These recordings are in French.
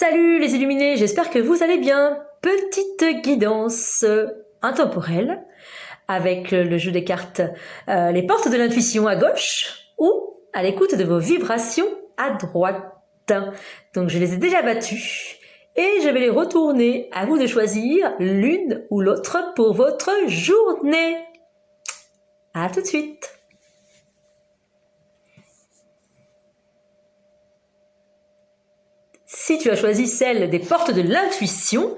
Salut les illuminés, j'espère que vous allez bien. Petite guidance intemporelle avec le jeu des cartes les portes de l'intuition à gauche ou à l'écoute de vos vibrations à droite. Donc je les ai déjà battues et je vais les retourner. À vous de choisir l'une ou l'autre pour votre journée. À tout de suite. Si tu as choisi celle des portes de l'intuition,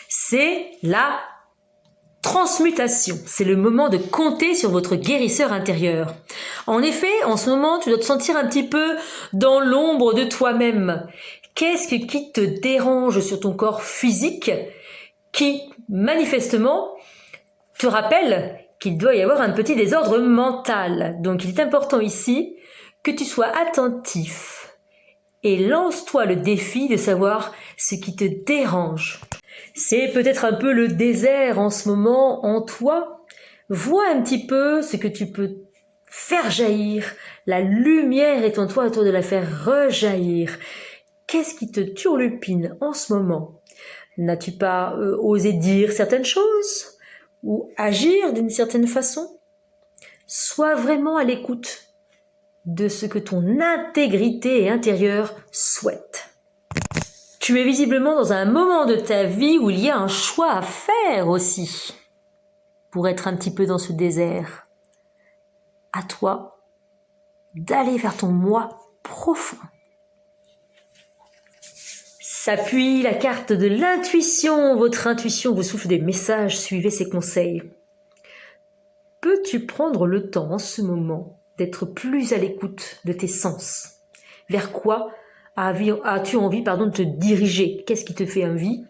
c'est la transmutation. C'est le moment de compter sur votre guérisseur intérieur. En effet, en ce moment, tu dois te sentir un petit peu dans l'ombre de toi-même. Qu'est-ce qui te dérange sur ton corps physique qui, manifestement, te rappelle qu'il doit y avoir un petit désordre mental. Donc, il est important ici que tu sois attentif. Et lance-toi le défi de savoir ce qui te dérange. C'est peut-être un peu le désert en ce moment en toi. Vois un petit peu ce que tu peux faire jaillir. La lumière est en toi et toi de la faire rejaillir. Qu'est-ce qui te turlupine en ce moment? N'as-tu pas osé dire certaines choses ou agir d'une certaine façon? Sois vraiment à l'écoute de ce que ton intégrité intérieure souhaite. Tu es visiblement dans un moment de ta vie où il y a un choix à faire aussi pour être un petit peu dans ce désert. À toi d'aller vers ton moi profond. S'appuie la carte de l'intuition. Votre intuition vous souffle des messages. Suivez ses conseils. Peux-tu prendre le temps en ce moment d'être plus à l'écoute de tes sens? Vers quoi as-tu envie de te diriger? Qu'est-ce qui te fait envie?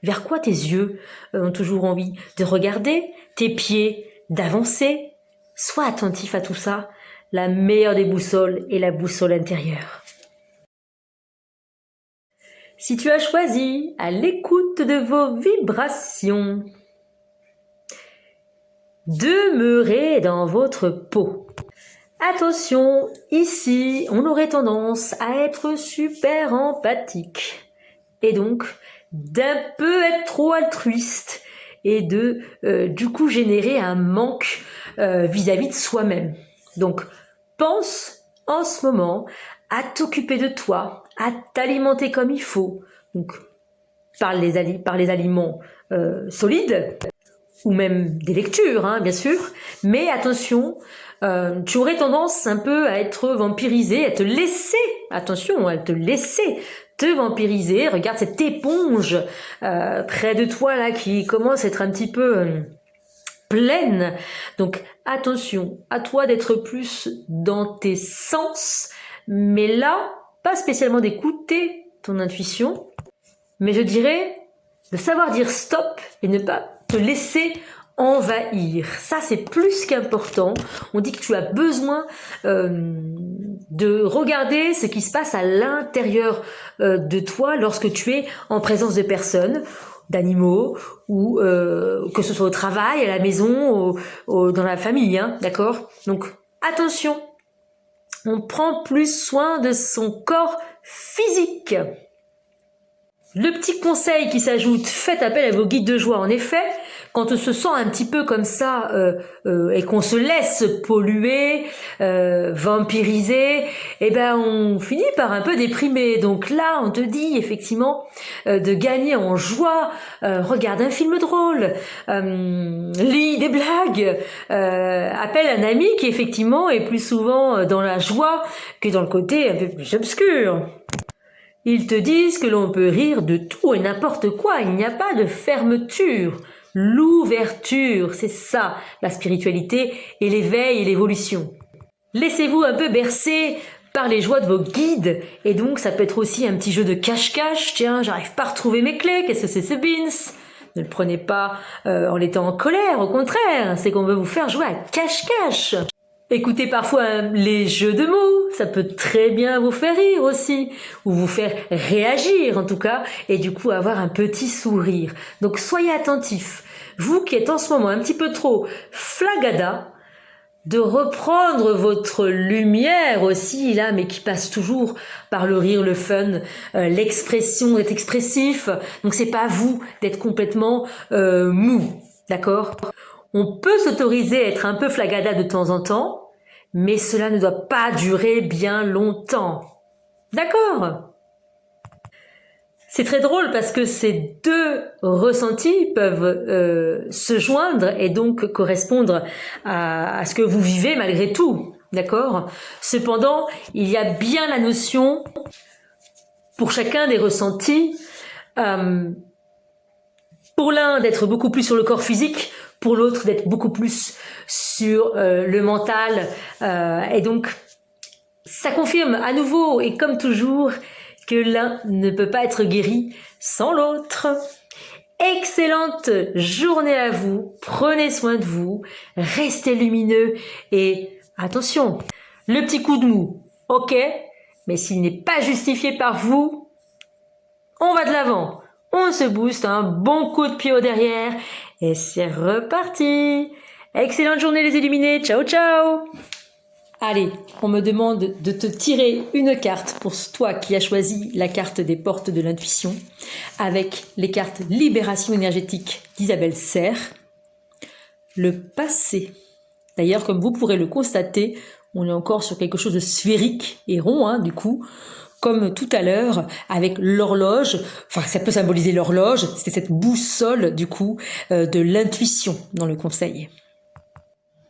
Vers quoi tes yeux ont toujours envie de regarder? Tes pieds d'avancer? Sois attentif à tout ça. La meilleure des boussoles est la boussole intérieure. Si tu as choisi à l'écoute de vos vibrations, demeurez dans votre peau. Attention, ici, on aurait tendance à être super empathique et donc d'un peu être trop altruiste et de du coup générer un manque vis-à-vis de soi-même. Donc pense en ce moment à t'occuper de toi, à t'alimenter comme il faut, donc par les aliments solides ou même des lectures, hein, bien sûr, mais attention, tu aurais tendance un peu à être vampirisé, à te laisser, attention, à te laisser te vampiriser. Regarde cette éponge près de toi là qui commence à être un petit peu pleine. Donc attention, à toi d'être plus dans tes sens, mais là, pas spécialement d'écouter ton intuition, mais je dirais de savoir dire stop et ne pas te laisser envahir. Ça, c'est plus qu'important. On dit que tu as besoin de regarder ce qui se passe à l'intérieur de toi lorsque tu es en présence de personnes, d'animaux, ou que ce soit au travail, à la maison, dans la famille, hein, d'accord? Donc, attention, on prend plus soin de son corps physique. Le petit conseil qui s'ajoute, faites appel à vos guides de joie. En effet, quand on se sent un petit peu comme ça et qu'on se laisse polluer, vampiriser, eh ben on finit par un peu déprimer. Donc là, on te dit effectivement de gagner en joie. Regarde un film drôle, lis des blagues, appelle un ami qui effectivement est plus souvent dans la joie que dans le côté un peu plus obscur. Ils te disent que l'on peut rire de tout et n'importe quoi, il n'y a pas de fermeture. L'ouverture, c'est ça, la spiritualité et l'éveil et l'évolution. Laissez-vous un peu bercer par les joies de vos guides, et donc ça peut être aussi un petit jeu de cache-cache. Tiens, j'arrive pas à retrouver mes clés, qu'est-ce que c'est ce beans? Ne le prenez pas en étant en colère, au contraire, c'est qu'on veut vous faire jouer à cache-cache. Écoutez parfois les jeux de mots, ça peut très bien vous faire rire aussi, ou vous faire réagir en tout cas, et du coup avoir un petit sourire. Donc soyez attentifs. Vous qui êtes en ce moment un petit peu trop flagada, de reprendre votre lumière aussi, là, mais qui passe toujours par le rire, le fun, l'expression, d'être expressif. Donc c'est pas à vous d'être complètement mou, d'accord? On peut s'autoriser à être un peu flagada de temps en temps, mais cela ne doit pas durer bien longtemps. D'accord? C'est très drôle parce que ces deux ressentis peuvent se joindre et donc correspondre à ce que vous vivez malgré tout, d'accord? Cependant, il y a bien la notion, pour chacun des ressentis, pour l'un d'être beaucoup plus sur le corps physique, pour l'autre d'être beaucoup plus sur le mental. Et donc, ça confirme à nouveau et comme toujours que l'un ne peut pas être guéri sans l'autre. Excellente journée à vous, prenez soin de vous, restez lumineux et attention, le petit coup de mou, ok, mais s'il n'est pas justifié par vous, on va de l'avant, on se booste, un bon coup de pied au derrière et c'est reparti. Excellente journée les illuminés, ciao ciao. Allez, on me demande de te tirer une carte pour toi qui as choisi la carte des portes de l'intuition avec les cartes Libération énergétique d'Isabelle Serre. Le passé. D'ailleurs, comme vous pourrez le constater, on est encore sur quelque chose de sphérique et rond, hein, du coup, comme tout à l'heure avec l'horloge. Enfin, ça peut symboliser l'horloge. C'est cette boussole, du coup, de l'intuition dans le conseil.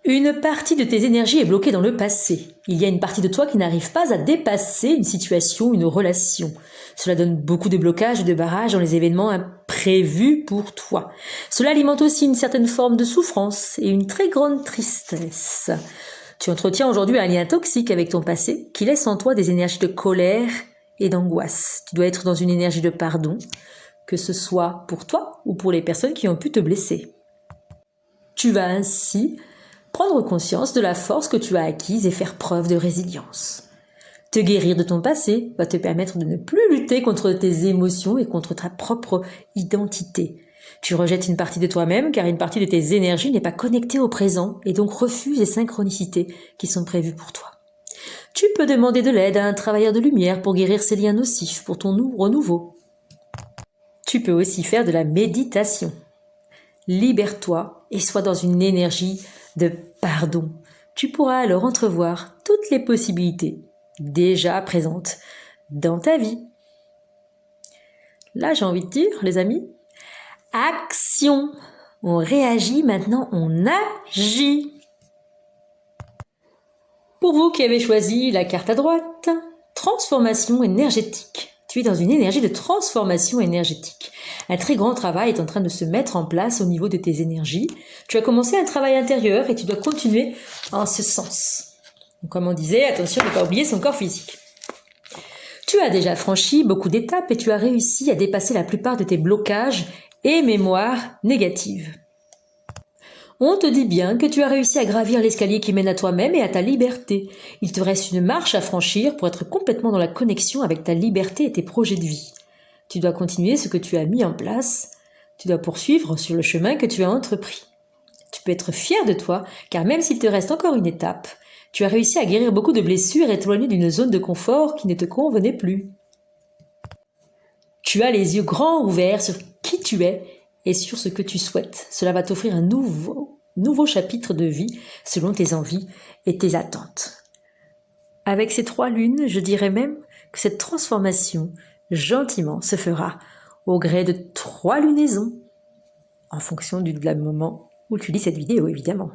Une partie de tes énergies est bloquée dans le passé. Il y a une partie de toi qui n'arrive pas à dépasser une situation, une relation. Cela donne beaucoup de blocages et de barrages dans les événements imprévus pour toi. Cela alimente aussi une certaine forme de souffrance et une très grande tristesse. Tu entretiens aujourd'hui un lien toxique avec ton passé qui laisse en toi des énergies de colère et d'angoisse. Tu dois être dans une énergie de pardon, que ce soit pour toi ou pour les personnes qui ont pu te blesser. Tu vas ainsi prendre conscience de la force que tu as acquise et faire preuve de résilience. Te guérir de ton passé va te permettre de ne plus lutter contre tes émotions et contre ta propre identité. Tu rejettes une partie de toi-même car une partie de tes énergies n'est pas connectée au présent et donc refuse les synchronicités qui sont prévues pour toi. Tu peux demander de l'aide à un travailleur de lumière pour guérir ces liens nocifs pour ton renouveau. Tu peux aussi faire de la méditation. Libère-toi et sois dans une énergie de pardon. Tu pourras alors entrevoir toutes les possibilités déjà présentes dans ta vie. Là, j'ai envie de dire, les amis, action. On réagit, maintenant on agit. Pour vous qui avez choisi la carte à droite, transformation énergétique. Tu es dans une énergie de transformation énergétique. Un très grand travail est en train de se mettre en place au niveau de tes énergies. Tu as commencé un travail intérieur et tu dois continuer en ce sens. Donc, comme on disait, attention de ne pas oublier son corps physique. Tu as déjà franchi beaucoup d'étapes et tu as réussi à dépasser la plupart de tes blocages et mémoires négatives. On te dit bien que tu as réussi à gravir l'escalier qui mène à toi-même et à ta liberté. Il te reste une marche à franchir pour être complètement dans la connexion avec ta liberté et tes projets de vie. Tu dois continuer ce que tu as mis en place. Tu dois poursuivre sur le chemin que tu as entrepris. Tu peux être fier de toi, car même s'il te reste encore une étape, tu as réussi à guérir beaucoup de blessures et t'éloigner d'une zone de confort qui ne te convenait plus. Tu as les yeux grands ouverts sur qui tu es et sur ce que tu souhaites. Cela va t'offrir un nouveau chapitre de vie selon tes envies et tes attentes. Avec ces 3 lunes, je dirais même que cette transformation, gentiment, se fera au gré de 3 lunaisons, en fonction du moment où tu lis cette vidéo, évidemment.